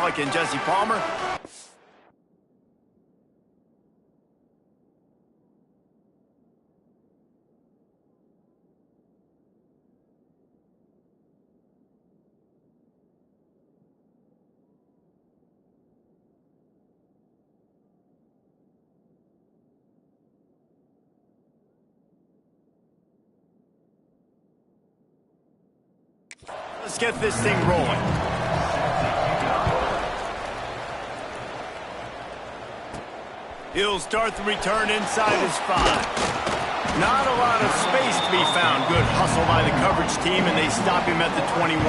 Pollock and Jesse Palmer. Let's get this thing rolling. He'll start the return inside his 5. Not a lot of space to be found. Good hustle by the coverage team, and they stop him at the 21.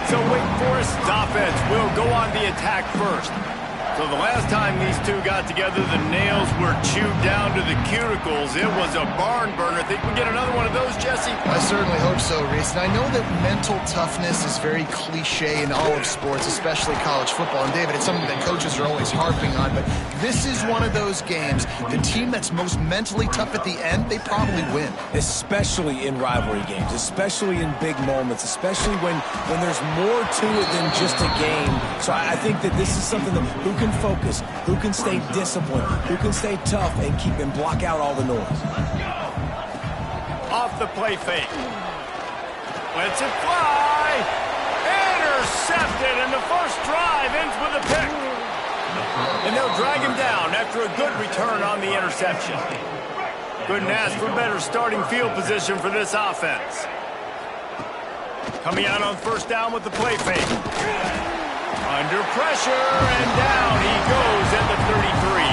So Wake Forest's offense will go on the attack first. So the last time these two got together, the nails were chewed down to the cuticles. It was a barn burner. Think we get another one of those, Jesse? I certainly hope so, Reese. And I know that mental toughness is very cliche in all of sports, especially college football. And, David, it's something that coaches are always harping on. But this is one of those games. The team that's most mentally tough at the end, they probably win. Especially in rivalry games, especially in big moments, especially when there's more to it than just a game. So I think that this is something that who can focus, who can stay disciplined, who can stay tough and keep and block out all the noise. Off the play fake. Lets it fly. Intercepted, and the first drive ends with a pick. And they'll drag him down after a good return on the interception. Couldn't ask for better starting field position for this offense. Coming out on first down with the play fake. Under pressure, and down he goes at the 33.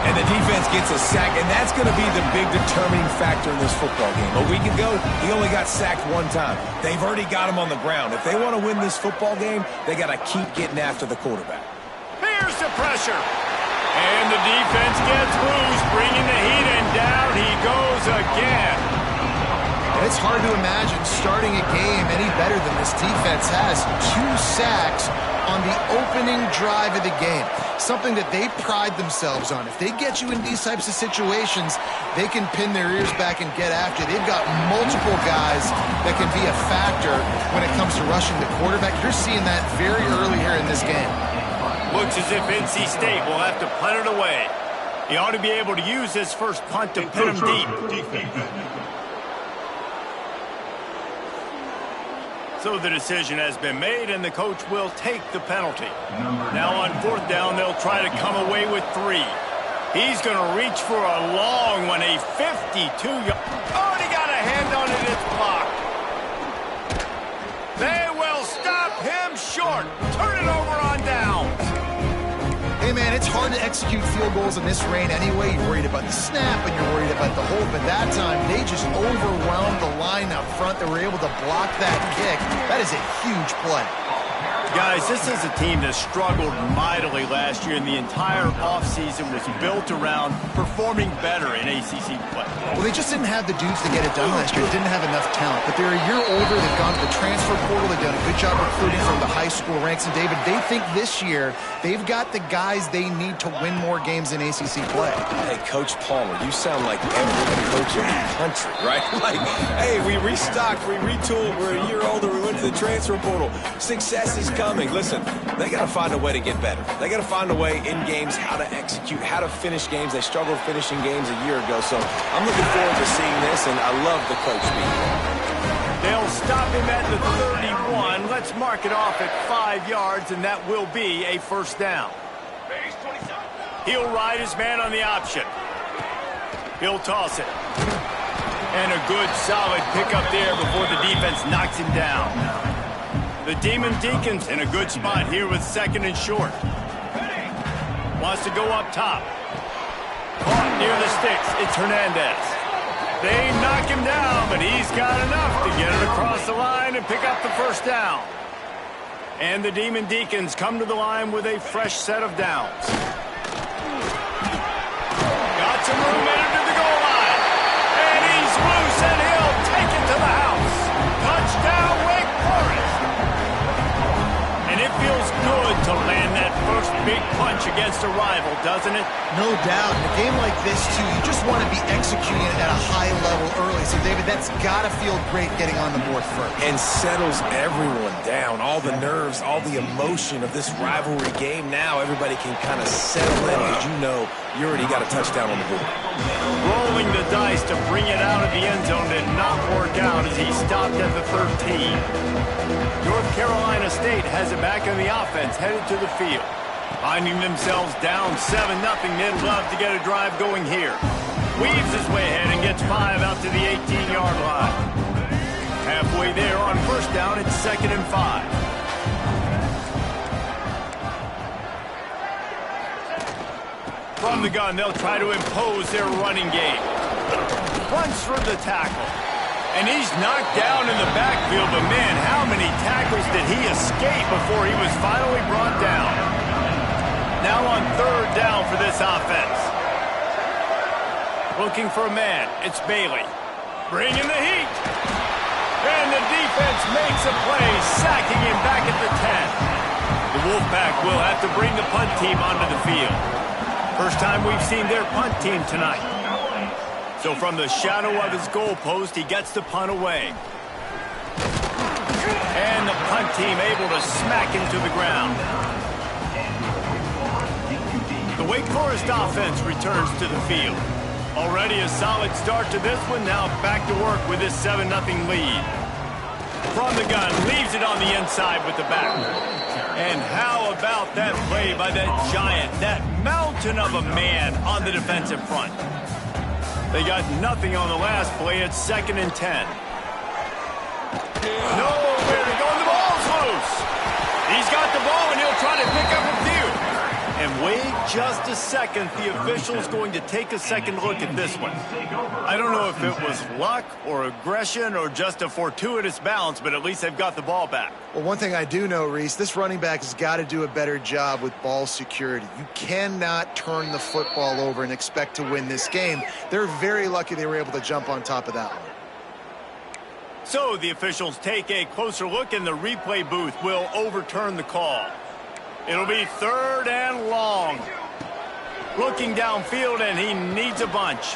And the defense gets a sack, and that's going to be the big determining factor in this football game. A week ago, he only got sacked one time. They've already got him on the ground. If they want to win this football game, they got to keep getting after the quarterback. Here's the pressure. And the defense gets loose, bringing the heat, and down he goes again. And it's hard to imagine starting a game any better than this defense has. 2 sacks on the opening drive of the game. Something that they pride themselves on. If they get you in these types of situations, they can pin their ears back and get after. They've got multiple guys that can be a factor when it comes to rushing the quarterback. You're seeing that very early here in this game. Looks as if NC State will have to punt it away. He ought to be able to use his first punt to pin him deep. So the decision has been made, and the coach will take the penalty. Now on fourth down, they'll try to come away with 3. He's going to reach for a long one, a 52-yard. Oh, and he got a hand on it. It's blocked. They will stop him short. Turn it over on downs. Hey, man, it's hard to execute field goals in this rain anyway. You're worried about the snap and you're worried about the hold. But that time, they just overwhelmed the line up front. They were able to block that kick. That is a huge play. Guys, this is a team that struggled mightily last year, and the entire offseason was built around performing better in ACC play. Well, they just didn't have the dudes to get it done last year. They didn't have enough talent. But they're a year older. They've gone to the transfer portal. They've done a good job recruiting from the high school ranks. And, David, they think this year they've got the guys they need to win more games in ACC play. Hey, Coach Palmer, you sound like every coach in the country, right? Like, hey, we restocked, we retooled, we're a year older, we went to the transfer portal. Success is coming. Listen, they got to find a way to get better. They got to find a way in games how to execute, how to finish games. They struggled finishing games a year ago. So I'm looking forward to seeing this, and I love the coach being there. They'll stop him at the 31. Let's mark it off at 5 yards, and that will be a first down. He'll ride his man on the option. He'll toss it. And a good, solid pickup there before the defense knocks him down. The Demon Deacons in a good spot here with second and short. Wants to go up top. Caught near the sticks. It's Hernandez. They knock him down, but he's got enough to get it across the line and pick up the first down. And the Demon Deacons come to the line with a fresh set of downs. Got some room in to the goal line. And he's loose, and he'll take it to the house. Touchdown, Wake Forest. And it feels good to land that first big punch against a rival, doesn't it? No doubt. In a game like this, too, you just want to be executing it at a high level early. So, David, that's got to feel great getting on the board first. And settles everyone down. All the nerves, all the emotion of this rivalry game. Now everybody can kind of settle in because you know you already got a touchdown on the board. Rolling the dice to bring it out of the end zone did not work out as he stopped at the 13. North Carolina State has it back on the offense, headed to the field. Finding themselves down 7-0, they'd love to get a drive going here. Weaves his way ahead and gets 5 out to the 18-yard line. Halfway there on first down, it's 2nd and 5. From the gun, they'll try to impose their running game. Runs through the tackle. And he's knocked down in the backfield, but man, how many tackles did he escape before he was finally brought down? Now on 3rd down for this offense. Looking for a man, it's Bailey. Bringing the heat. And the defense makes a play, sacking him back at the 10. The Wolfpack will have to bring the punt team onto the field. First time we've seen their punt team tonight. So from the shadow of his goalpost, he gets the punt away. And the punt team able to smack him to the ground. The Wake Forest offense returns to the field. Already a solid start to this one, now back to work with this 7-0 lead. From the gun, leaves it on the inside with the back. And how about that play by that giant, that mountain of a man on the defensive front? They got nothing on the last play. It's 2nd and 10. Nowhere to go, and the ball's loose. He's got the ball, and he'll try to pick up a few. And wait just a second. The official's going to take a second look at this one. I don't know if it was luck or aggression or just a fortuitous bounce, but at least they've got the ball back. Well, one thing I do know, Reese, this running back has got to do a better job with ball security. You cannot turn the football over and expect to win this game. They're very lucky they were able to jump on top of that one. So the officials take a closer look, and the replay booth will overturn the call. It'll be 3rd and long. Looking downfield, and he needs a bunch.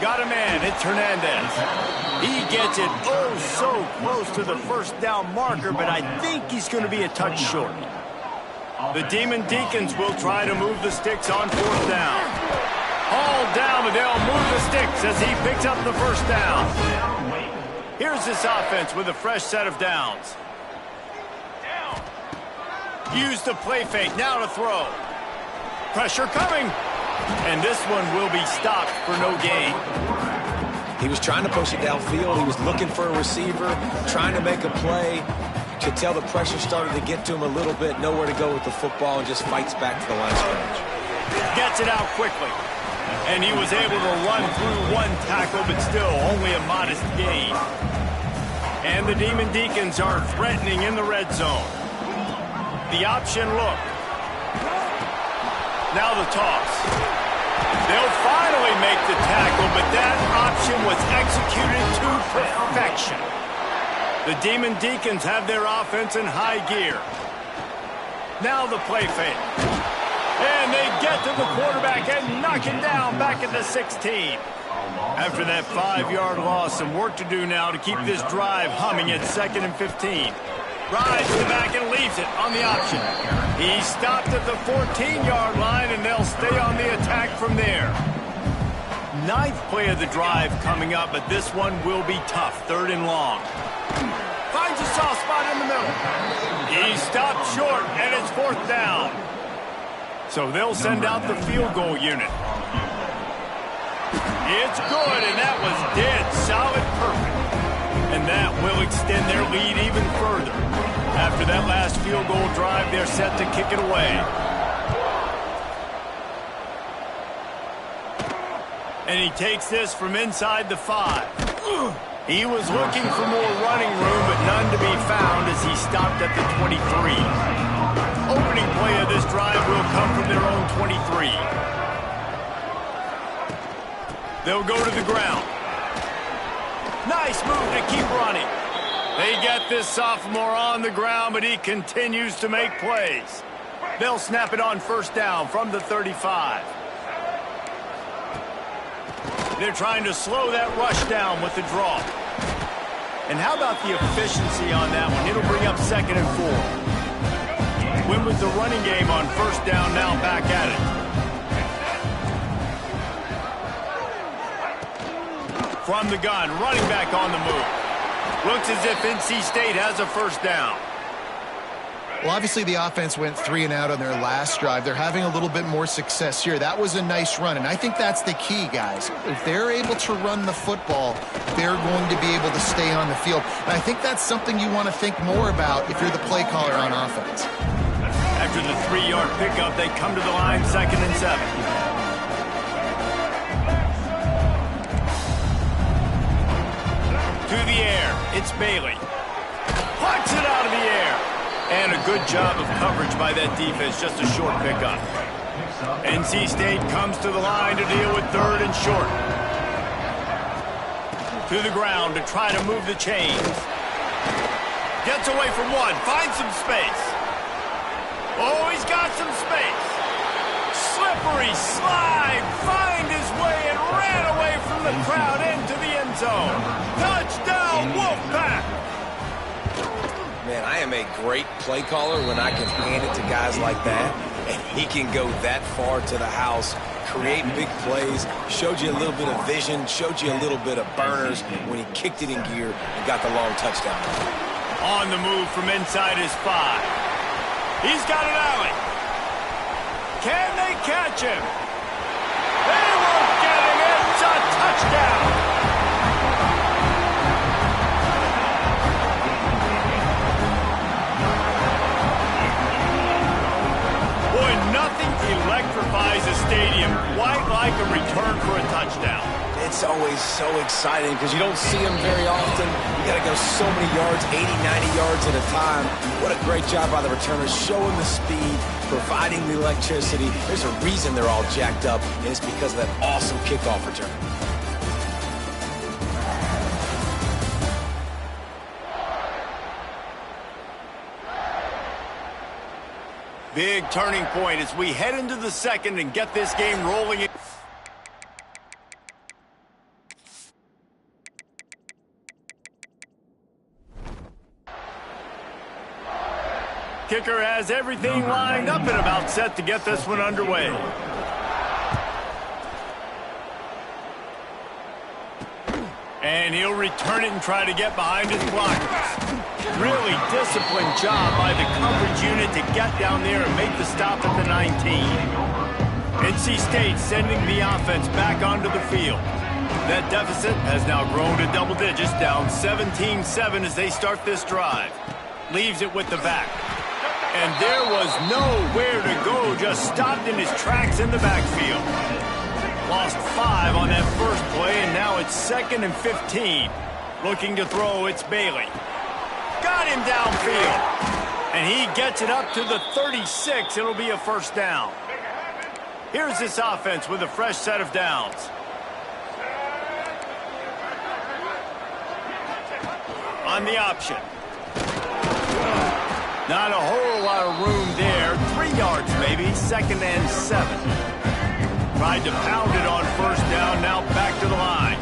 Got a man, it's Hernandez. He gets it oh so close to the first down marker, but I think he's going to be a touch short. The Demon Deacons will try to move the sticks on 4th down. Hauled down, but they'll move the sticks as he picks up the first down. Here's this offense with a fresh set of downs. Use the play fake, now to throw. Pressure coming. And this one will be stopped for no gain. He was trying to push it downfield. He was looking for a receiver, trying to make a play. You could tell the pressure started to get to him a little bit. Nowhere to go with the football, and just fights back to the line of scrimmage. Gets it out quickly. And he was able to run through one tackle, but still only a modest gain. And the Demon Deacons are threatening in the red zone. The option look. Now the toss. They'll finally make the tackle, but that option was executed to perfection. The Demon Deacons have their offense in high gear. Now the play fake. And they get to the quarterback and knock him down back at the 16. After that 5-yard loss, some work to do now to keep this drive humming at 2nd and 15. Rides to the back and leaves it on the option. He stopped at the 14-yard line, and they'll stay on the attack from there. 9th play of the drive coming up, but this one will be tough. 3rd and long. Finds a soft spot in the middle. He stopped short, and it's 4th down. So they'll send out the field goal unit. It's good, and that was dead solid perfect. And that will extend their lead even further. After that last field goal drive, they're set to kick it away. And he takes this from inside the 5. He was looking for more running room, but none to be found as he stopped at the 23. Opening play of this drive will come from their own 23. They'll go to the ground. Nice move to keep running. They get this sophomore on the ground, but he continues to make plays. They'll snap it on first down from the 35. They're trying to slow that rush down with the draw. And how about the efficiency on that one? It'll bring up 2nd and 4. Win with the running game on first down, now back at it. From the gun, running back on the move. Looks as if NC State has a first down. Well, obviously the offense went 3 and out on their last drive. They're having a little bit more success here. That was a nice run, and I think that's the key, guys. If they're able to run the football, they're going to be able to stay on the field. And I think that's something you want to think more about if you're the play caller on offense. After the 3-yard pickup, they come to the line, 2nd and 7. To the air, it's Bailey. Punts it out of the air. And a good job of coverage by that defense, just a short pickup. NC State comes to the line to deal with 3rd and short. To the ground to try to move the chains. Gets away from one, finds some space. Oh, he's got some space. Slippery slide, find his way and ran away from the crowd into the end zone. Touchdown, Wolfpack! Man, I am a great play caller when I can hand it to guys like that, and he can go that far to the house, create big plays, showed you a little bit of vision, showed you a little bit of burners when he kicked it in gear and got the long touchdown. On the move from inside his 5. He's got an alley. Can they catch him? They won't get him. It's a touchdown. Electrifies a stadium quite like a return for a touchdown. It's always so exciting because you don't see them very often. You got to go so many yards, 80, 90 yards at a time. What a great job by the returners, showing the speed, providing the electricity. There's a reason they're all jacked up, and it's because of that awesome kickoff return. Big turning point as we head into the 2nd and get this game rolling. Kicker has everything lined up and about set to get this one underway. And he'll return it and try to get behind his blockers. Really disciplined job by the coverage unit to get down there and make the stop at the 19. NC State sending the offense back onto the field. That deficit has now grown to double digits, down 17-7 as they start this drive. Leaves it with the back. And there was nowhere to go, just stopped in his tracks in the backfield. Lost 5 on that first play, and now it's 2nd and 15. Looking to throw, it's Bailey. Got him downfield. And he gets it up to the 36. It'll be a first down. Here's this offense with a fresh set of downs. On the option. Not a whole lot of room there. 3 yards maybe, 2nd and 7. Tried to pound it on first down, now back to the line.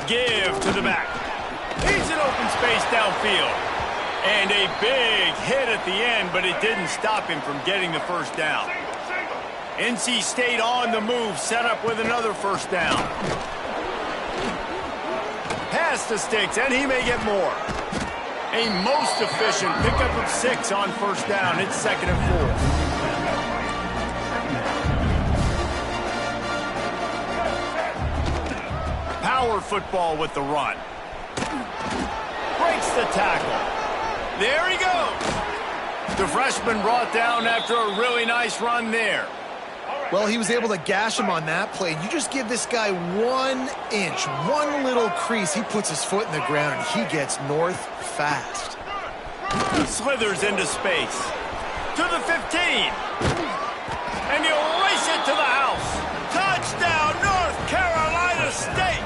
Give to the back. He's in open space downfield. And a big hit at the end, but it didn't stop him from getting the first down. NC State on the move, set up with another first down. Pass to Sticks, and he may get more. A most efficient pickup of 6 on first down. It's 2nd and 4. Power football with the run. Breaks the tackle. There he goes. The freshman brought down after a really nice run there. Well, he was able to gash him on that play. You just give this guy 1 inch, one little crease. He puts his foot in the ground, and he gets north fast. Slithers into space. To the 15. And he'll race it to the house. Touchdown, North Carolina State.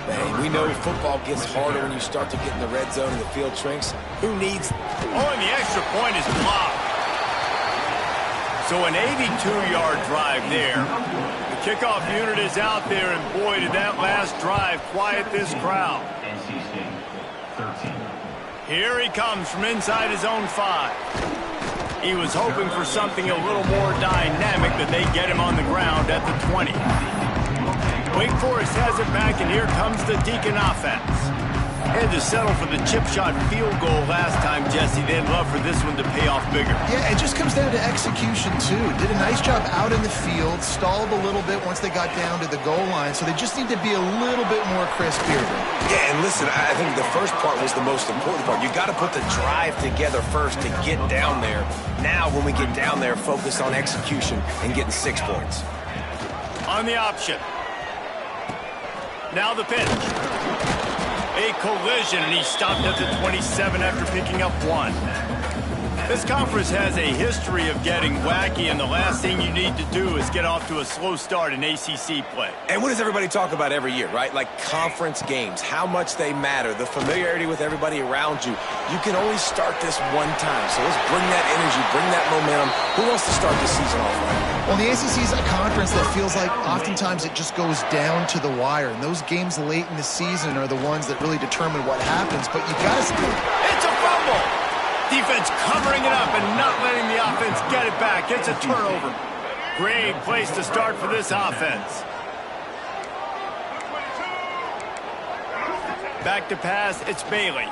Man, We know football gets harder when you start to get in the red zone and the field shrinks. Who needs... Oh, and the extra point is blocked. So an 82-yard drive there. The kickoff unit is out there, and boy, did that last drive quiet this crowd. Here he comes from inside his own 5. He was hoping for something a little more dynamic, but they get him on the ground at the 20. Wake Forest has it back, and here comes the Deacon offense. Had to settle for the chip shot field goal last time, Jesse. They'd love for this one to pay off bigger. Yeah, it just comes down to execution, too. Did a nice job out in the field, stalled a little bit once they got down to the goal line, so they just need to be a little bit more crisp here. Yeah, and listen, I think the first part was the most important part. You got to put the drive together first to get down there. Now, when we get down there, focus on execution and getting 6 points. On the option. Now the pitch. A collision, and he stopped at the 27 after picking up 1. This conference has a history of getting wacky, and the last thing you need to do is get off to a slow start in ACC play. And what does everybody talk about every year, right? Like conference games, how much they matter, the familiarity with everybody around you. You can only start this one time, so let's bring that energy, bring that momentum. Who wants to start this season off right? Well, the ACC is a conference that feels like oftentimes it just goes down to the wire, and those games late in the season are the ones that really determine what happens, but you've got to... It's a fumble! Defense covering it up and not letting the offense get it back. It's a turnover. Great place to start for this offense. Back to pass, it's Bailey.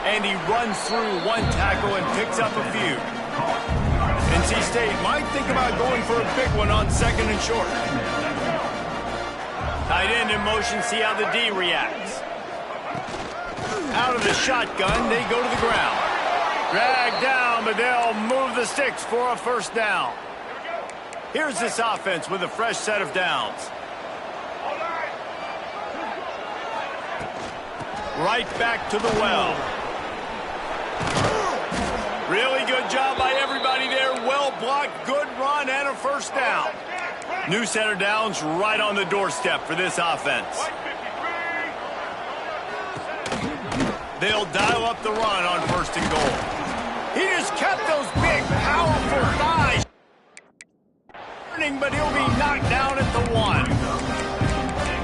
And he runs through 1 tackle and picks up a few. NC State might think about going for a big one on 2nd and short. Tight end in motion, see how the D reacts. Out of the shotgun, they go to the ground. Dragged down, but they'll move the sticks for a first down. Here's this offense with a fresh set of downs. Right back to the well. Really good job by everybody there. Well blocked, good run, and a first down. New set of downs right on the doorstep for this offense. They'll dial up the run on 1st and goal. He just kept those big, powerful thighs. But he'll be knocked down at the 1.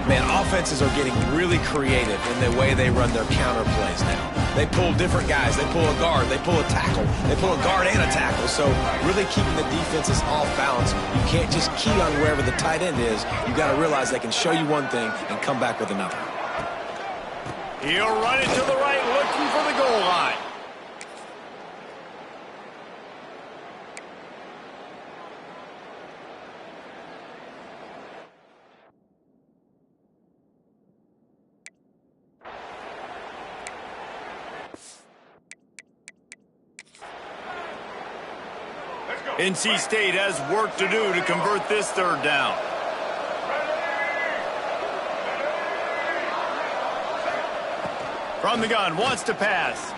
Man, offenses are getting really creative in the way they run their counter plays now. They pull different guys. They pull a guard. They pull a tackle. They pull a guard and a tackle. So really keeping the defenses off balance. You can't just key on wherever the tight end is. You got to realize they can show you one thing and come back with another. He'll run it to the right, looking for the goal line. NC State has work to do to convert this 3rd down. From the gun, wants to pass.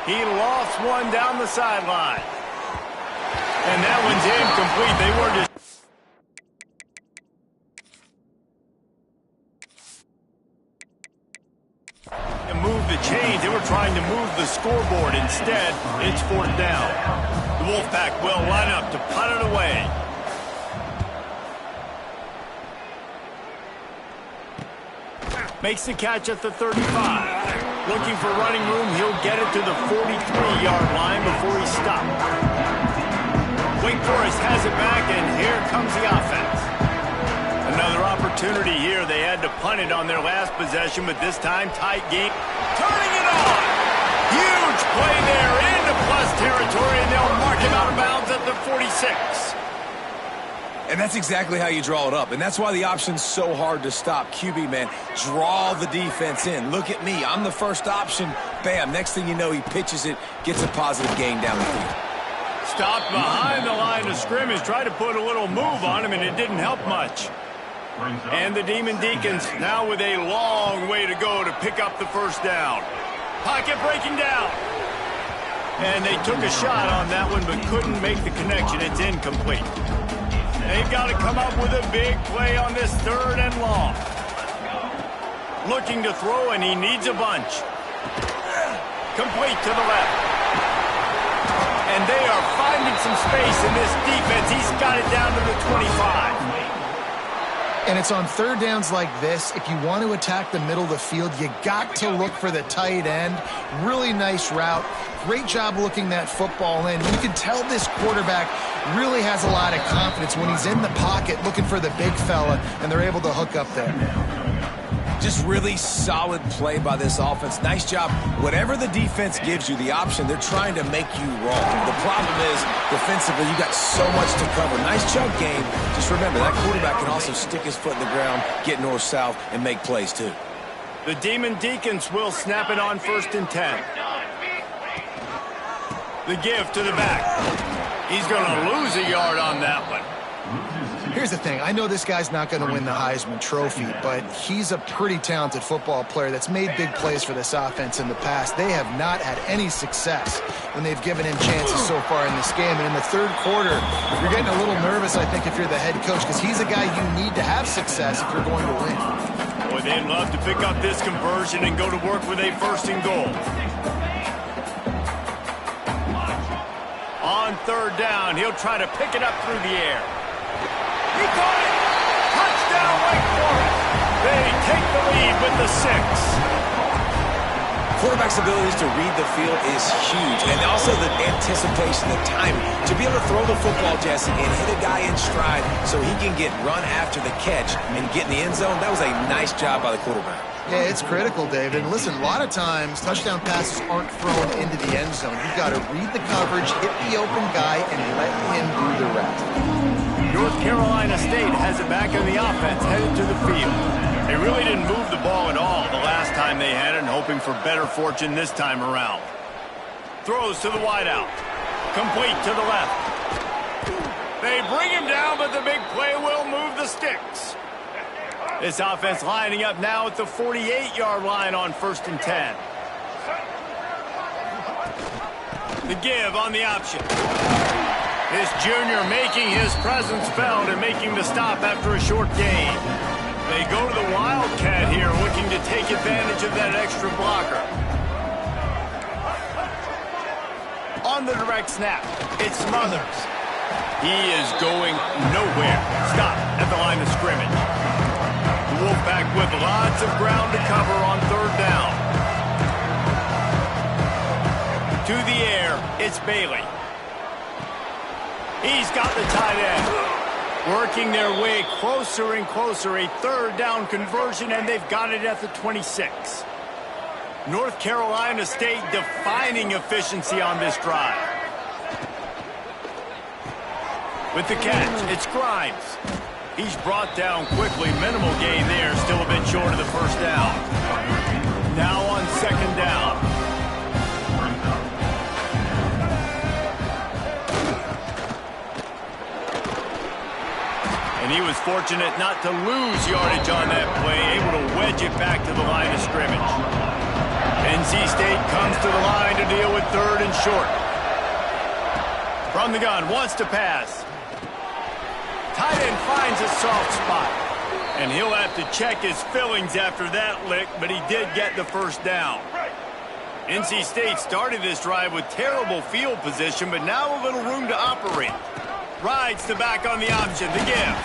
He lost one down the sideline. And that one's incomplete. They were just... to move the chains. They were trying to move the scoreboard. Instead, it's 4th down. The Wolfpack will line up to punt it away. Makes the catch at the 35. Looking for running room, he'll get it to the 43-yard line before he's stopped. Wake Forest has it back, and here comes the offense. Another opportunity here. They had to punt it on their last possession, but this time tight game. Turning it on! Huge play there into plus territory, and they'll mark him out of bounds at the 46. And that's exactly how you draw it up. And that's why the option's so hard to stop. QB, man, draw the defense in. Look at me. I'm the first option. Bam. Next thing you know, he pitches it, gets a positive gain down the field. Stopped behind the line of scrimmage. Tried to put a little move on him, and it didn't help much. And the Demon Deacons now with a long way to go to pick up the first down. Pocket breaking down. And they took a shot on that one, but couldn't make the connection. It's incomplete. They've got to come up with a big play on this 3rd and long. Looking to throw, and he needs a bunch. Complete to the left. And they are finding some space in this defense. He's got it down to the 25. And it's on 3rd downs like this. If you want to attack the middle of the field, you got to look for the tight end. Really nice route. Great job looking that football in. You can tell this quarterback really has a lot of confidence when he's in the pocket looking for the big fella, and they're able to hook up there. Just really solid play by this offense. Nice job. Whatever the defense gives you, the option, they're trying to make you wrong. The problem is, defensively, you got so much to cover. Nice chunk game. Just remember, that quarterback can also stick his foot in the ground, get north-south, and make plays, too. The Demon Deacons will snap it on 1st and 10. The give to the back. He's going to lose a yard on that one. Here's the thing. I know this guy's not going to win the Heisman Trophy, but he's a pretty talented football player that's made big plays for this offense in the past. They have not had any success when they've given him chances so far in this game. And in the 3rd quarter, you're getting a little nervous, I think, if you're the head coach, because he's a guy you need to have success if you're going to win. Boy, they'd love to pick up this conversion and go to work with a 1st and goal. On 3rd down, he'll try to pick it up through the air. He got it! Touchdown, Wake Forest! They take the lead with the 6. Quarterback's abilities to read the field is huge, and also the anticipation, the timing. To be able to throw the football, Jesse, and hit a guy in stride so he can get run after the catch and get in the end zone, that was a nice job by the quarterback. Yeah, it's critical, David. And listen, a lot of times, touchdown passes aren't thrown into the end zone. You've got to read the coverage, hit the open guy, and let him do the rest. North Carolina State has it back in the offense, headed to the field. They really didn't move the ball at all the last time they had it, and hoping for better fortune this time around. Throws to the wideout. Complete to the left. They bring him down, but the big play will move the sticks. This offense lining up now at the 48-yard line on 1st and 10. The give on the option. This junior making his presence felt and making the stop after a short gain. They go to the Wildcat here, looking to take advantage of that extra blocker. On the direct snap, it's Smothers. He is going nowhere. Stop at the line of scrimmage. The Wolfpack with lots of ground to cover on 3rd down. To the air, it's Bailey. He's got the tight end. Working their way closer and closer. A 3rd down conversion, and they've got it at the 26. North Carolina State defining efficiency on this drive. With the catch, it's Grimes. He's brought down quickly. Minimal gain there. Still a bit short of the 1st down. Now on 2nd down. And he was fortunate not to lose yardage on that play, able to wedge it back to the line of scrimmage. NC State comes to the line to deal with 3rd and short. From the gun, wants to pass. Tight end finds a soft spot. And he'll have to check his fillings after that lick, but he did get the 1st down. NC State started this drive with terrible field position, but now a little room to operate. Rides the back on the option, the give.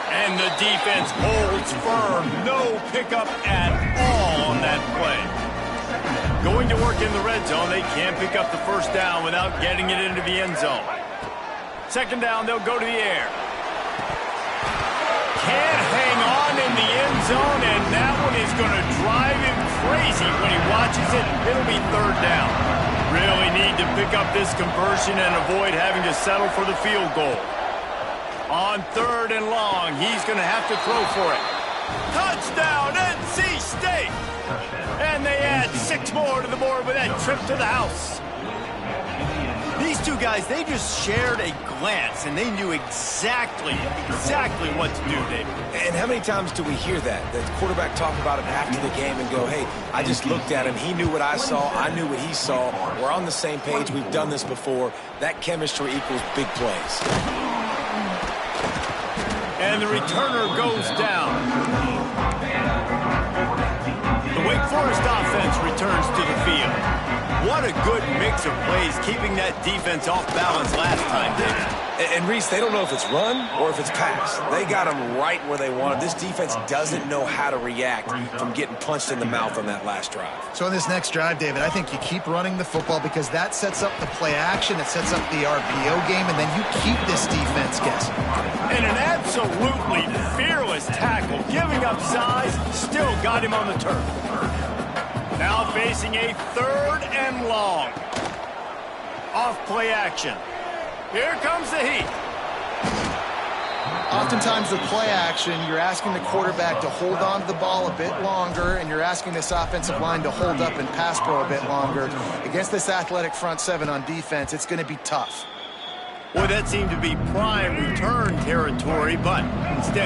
And the defense holds firm. No pickup at all on that play. Going to work in the red zone, they can't pick up the 1st down without getting it into the end zone. 2nd down, they'll go to the air. Can't hang on in the end zone, and that one is going to drive him crazy when he watches it. It'll be 3rd down. Really need to pick up this conversion and avoid having to settle for the field goal. On 3rd and long, he's going to have to throw for it. Touchdown, NC State! And they add 6 more to the board with that trip to the house. These two guys, they just shared a glance, and they knew exactly what to do, David. And how many times do we hear that? The quarterback talk about it after the game and go, hey, I just looked at him. He knew what I saw. I knew what he saw. We're on the same page. We've done this before. That chemistry equals big plays. And the returner goes down. The Wake Forest offense returns to the field. What a good mix of plays, keeping that defense off balance last time, David. And Reese, they don't know if it's run or if it's pass. They got them right where they wanted. This defense doesn't know how to react from getting punched in the mouth on that last drive. So in this next drive, David, I think you keep running the football because that sets up the play action, it sets up the RPO game, and then you keep this defense guessing. And an absolutely fearless tackle, giving up size, still got him on the turf. Now facing a 3rd and long. Off play action. Here comes the heat. Oftentimes with play action, you're asking the quarterback to hold on to the ball a bit longer, and you're asking this offensive line to hold up and pass pro a bit longer. Against this athletic front 7 on defense, it's going to be tough. Boy, that seemed to be prime return territory, but instead